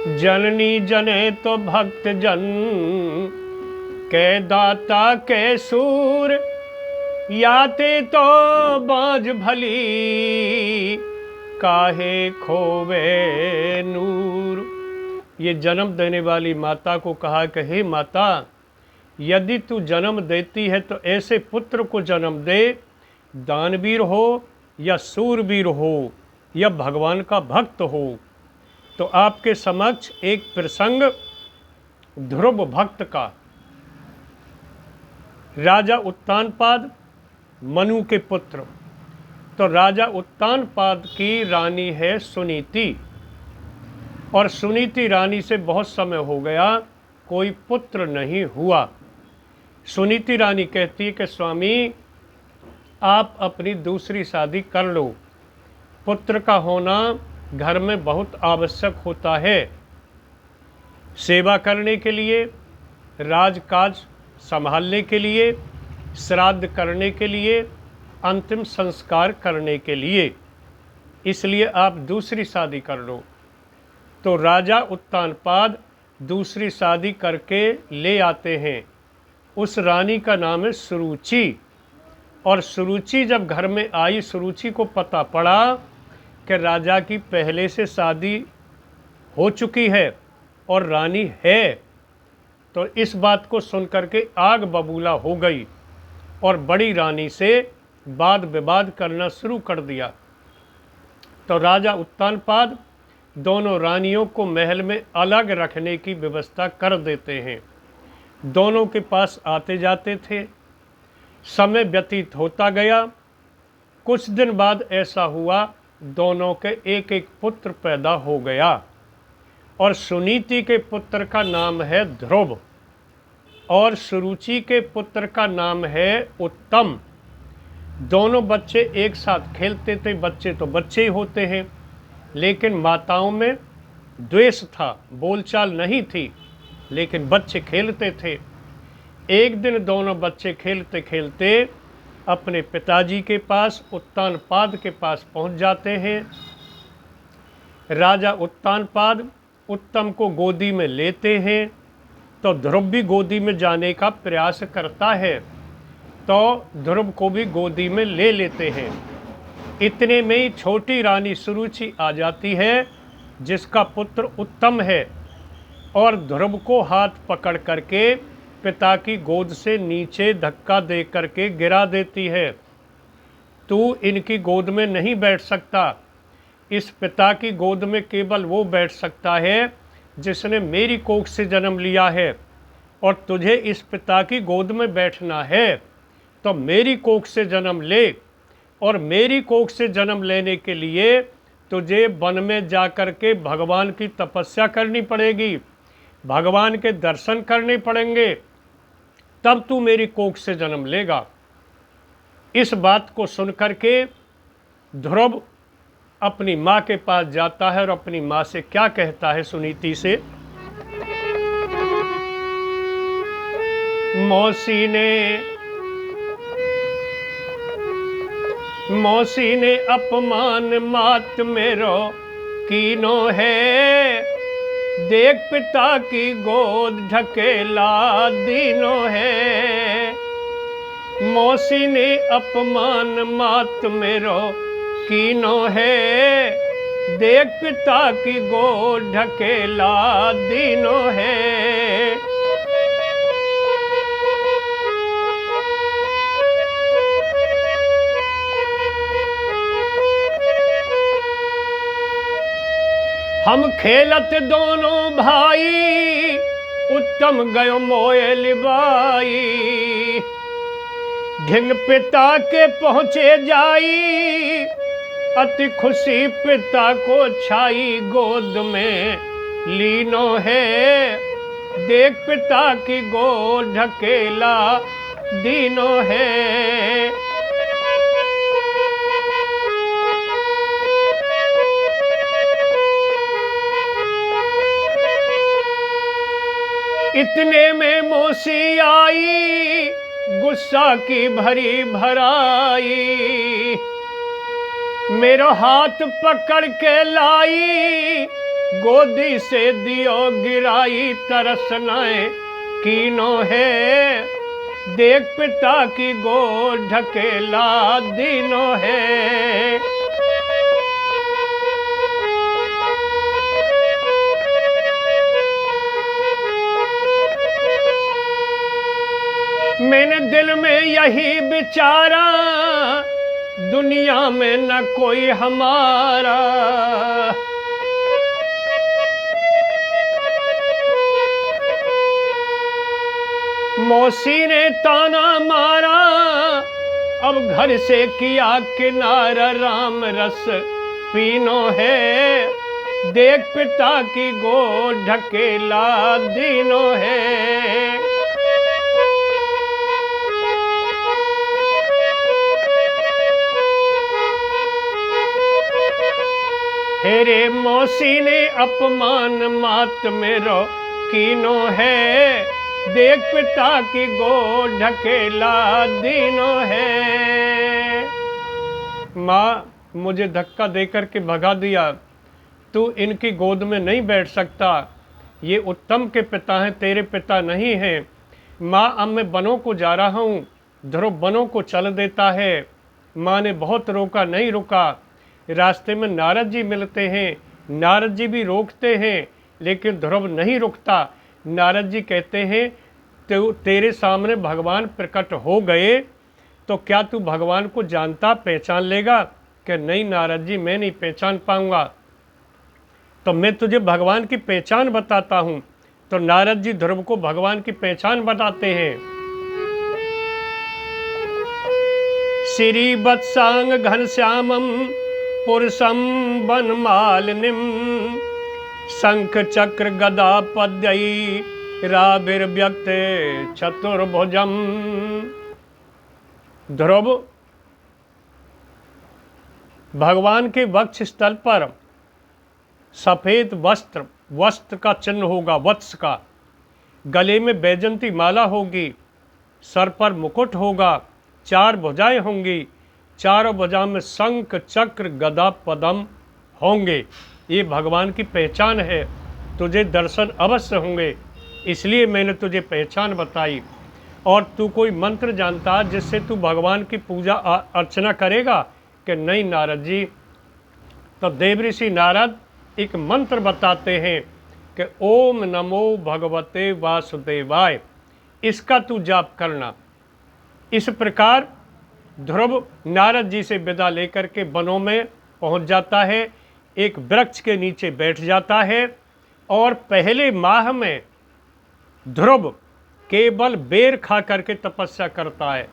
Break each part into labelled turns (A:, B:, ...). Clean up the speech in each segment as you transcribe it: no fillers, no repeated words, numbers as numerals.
A: जननी जने तो भक्त जन के दाता के सूर, याते तो बाज भली काहे खोवे नूर। ये जन्म देने वाली माता को कहा कि हे माता, यदि तू जन्म देती है तो ऐसे पुत्र को जन्म दे, दानवीर हो या सूरवीर हो या भगवान का भक्त हो। तो आपके समक्ष एक प्रसंग ध्रुव भक्त का। राजा उत्तानपाद मनु के पुत्र। तो राजा उत्तानपाद की रानी है सुनीति, और सुनीति रानी से बहुत समय हो गया, कोई पुत्र नहीं हुआ। सुनीति रानी कहती है कि स्वामी, आप अपनी दूसरी शादी कर लो, पुत्र का होना घर में बहुत आवश्यक होता है। सेवा करने के लिए, राजकाज संभालने के लिए, श्राद्ध करने के लिए, अंतिम संस्कार करने के लिए, इसलिए आप दूसरी शादी कर लो। तो राजा उत्तानपाद दूसरी शादी करके ले आते हैं। उस रानी का नाम है सुरुचि। और सुरुचि जब घर में आई, सुरुचि को पता पड़ा कि राजा की पहले से शादी हो चुकी है और रानी है, तो इस बात को सुनकर के आग बबूला हो गई और बड़ी रानी से वाद विवाद करना शुरू कर दिया। तो राजा उत्तानपाद दोनों रानियों को महल में अलग रखने की व्यवस्था कर देते हैं। दोनों के पास आते जाते थे। समय व्यतीत होता गया। कुछ दिन बाद ऐसा हुआ, दोनों के एक एक पुत्र पैदा हो गया, और सुनीति के पुत्र का नाम है ध्रुव और सुरुचि के पुत्र का नाम है उत्तम। दोनों बच्चे एक साथ खेलते थे। बच्चे तो बच्चे ही होते हैं, लेकिन माताओं में द्वेष था, बोलचाल नहीं थी, लेकिन बच्चे खेलते थे। एक दिन दोनों बच्चे खेलते खेलते अपने पिताजी के पास, उत्तानपाद के पास पहुंच जाते हैं। राजा उत्तानपाद उत्तम को गोदी में लेते हैं, तो ध्रुव भी गोदी में जाने का प्रयास करता है, तो ध्रुव को भी गोदी में ले लेते हैं। इतने में ही छोटी रानी सुरुचि आ जाती है, जिसका पुत्र उत्तम है, और ध्रुव को हाथ पकड़ करके पिता की गोद से नीचे धक्का दे करके गिरा देती है। तू इनकी गोद में नहीं बैठ सकता, इस पिता की गोद में केवल वो बैठ सकता है जिसने मेरी कोख से जन्म लिया है, और तुझे इस पिता की गोद में बैठना है तो मेरी कोख से जन्म ले, और मेरी कोख से जन्म लेने के लिए तुझे वन में जाकर के भगवान की तपस्या करनी पड़ेगी, भगवान के दर्शन करने पड़ेंगे, तब तू मेरी कोख से जन्म लेगा। इस बात को सुनकर के ध्रुव अपनी माँ के पास जाता है और अपनी माँ से क्या कहता है सुनीति से, मौसी ने अपमान मात मेरो कीनो है, देख पिता की गोद ढकेला दीनो है। मौसी ने अपमान मात मेरो कीनो है, देख पिता की गोद ढकेला दीनो है। हम खेलत दोनों भाई, उत्तम गयो मोए लिबाई, ढिंग पिता के पहुँचे जाई, अति खुशी पिता को छाई, गोद में लीनो है, देख पिता की गोद ढकेला दीनो है। इतने में मौसी आई, गुस्सा की भरी भराई, मेरा हाथ पकड़ के लाई, गोदी से दियो गिराई तरस नए कीनो है, देख पिता की गोद ढकेला दीनो है। मैंने दिल में यही विचारा, दुनिया में न कोई हमारा। मौसी ने ताना मारा, अब घर से किया किनारा, राम रस पीनो है, देख पिता की गोद ढकेला दीनो है। हेरे मौसी ने अपमान मात मेरो कीनो है, देख पिता की गोद ढकेला दीनो है। माँ, मुझे धक्का देकर के भगा दिया, तू इनकी गोद में नहीं बैठ सकता, ये उत्तम के पिता हैं, तेरे पिता नहीं हैं। माँ, अब मैं वनों को जा रहा हूँ। ध्रुव वनों को चल देता है। माँ ने बहुत रोका, नहीं रुका। रास्ते में नारद जी मिलते हैं, नारद जी भी रोकते हैं, लेकिन ध्रुव नहीं रुकता। नारद जी कहते हैं, तो तेरे सामने भगवान प्रकट हो गए तो क्या तू भगवान को जानता, पहचान लेगा? कि नहीं नारद जी, मैं नहीं पहचान पाऊंगा। तो मैं तुझे भगवान की पहचान बताता हूँ। तो नारद जी ध्रुव को भगवान की पहचान बताते हैं। श्री वत्सांग घनश्यामम पुरुषम वनमालिनीम, शंख चक्र गदा पद्यई राभिर्व्यक्त चतुर्भुजम। ध्रुव भगवान के वक्ष स्थल पर सफेद वस्त्र का चिन्ह होगा, वत्स का। गले में बैजंती माला होगी, सर पर मुकुट होगा, 4 भुजाएं होंगी, चारों भुजाओं में शंख चक्र गदा पद्म होंगे। ये भगवान की पहचान है। तुझे दर्शन अवश्य होंगे, इसलिए मैंने तुझे पहचान बताई। और तू कोई मंत्र जानता जिससे तू भगवान की पूजा अर्चना करेगा? कि नहीं नारद जी। तो देवऋषि नारद एक मंत्र बताते हैं कि ओम नमो भगवते वासुदेवाय, इसका तू जाप करना। इस प्रकार ध्रुव नारद जी से विदा लेकर के वनों में पहुंच जाता है, एक वृक्ष के नीचे बैठ जाता है। और पहले माह में ध्रुव केवल बेर खा करके तपस्या करता है।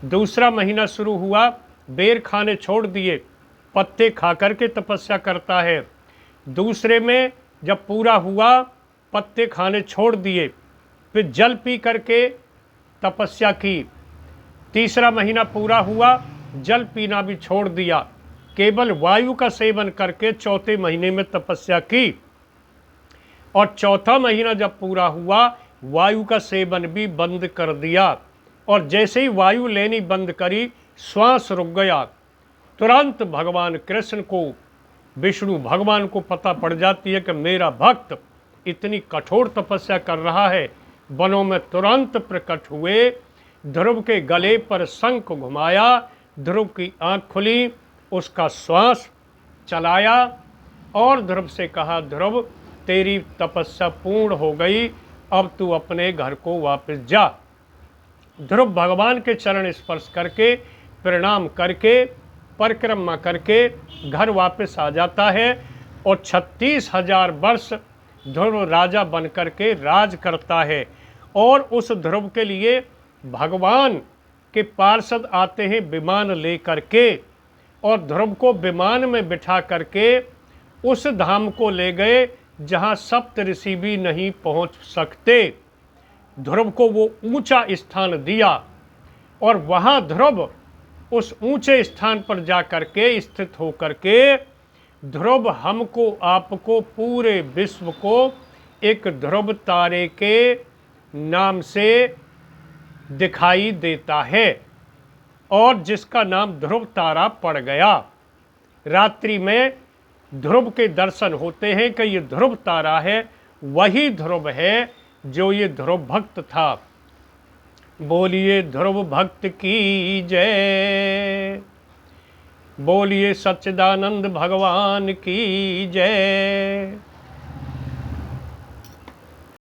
A: दूसरा महीना शुरू हुआ, बेर खाने छोड़ दिए, पत्ते खा करके तपस्या करता है। दूसरे में जब पूरा हुआ, पत्ते खाने छोड़ दिए, फिर जल पी करके तपस्या की। तीसरा महीना पूरा हुआ, जल पीना भी छोड़ दिया, केवल वायु का सेवन करके चौथे महीने में तपस्या की। और चौथा महीना जब पूरा हुआ, वायु का सेवन भी बंद कर दिया। और जैसे ही वायु लेनी बंद करी, श्वास रुक गया। तुरंत भगवान कृष्ण को, विष्णु भगवान को पता पड़ जाती है कि मेरा भक्त इतनी कठोर तपस्या कर रहा है। वनों में तुरंत प्रकट हुए, ध्रुव के गले पर शंख घुमाया, ध्रुव की आंख खुली, उसका श्वास चलाया और ध्रुव से कहा, ध्रुव तेरी तपस्या पूर्ण हो गई, अब तू अपने घर को वापस जा। ध्रुव भगवान के चरण स्पर्श करके, प्रणाम करके, परिक्रमा करके घर वापस आ जाता है। और 36,000 वर्ष ध्रुव राजा बन करके राज करता है। और उस ध्रुव के लिए भगवान के पार्षद आते हैं विमान लेकर के, और ध्रुव को विमान में बिठा करके उस धाम को ले गए जहाँ सप्त ऋषि भी नहीं पहुँच सकते। ध्रुव को वो ऊंचा स्थान दिया और वहाँ ध्रुव उस ऊंचे स्थान पर जा करके स्थित हो करके ध्रुव हमको आपको पूरे विश्व को एक ध्रुव तारे के नाम से दिखाई देता है और जिसका नाम ध्रुव तारा पड़ गया। रात्रि में ध्रुव के दर्शन होते हैं कि ये ध्रुव तारा है, वही ध्रुव है जो ये ध्रुव भक्त था। बोलिए ध्रुव भक्त की जय, बोलिए सच्चिदानंद भगवान की जय।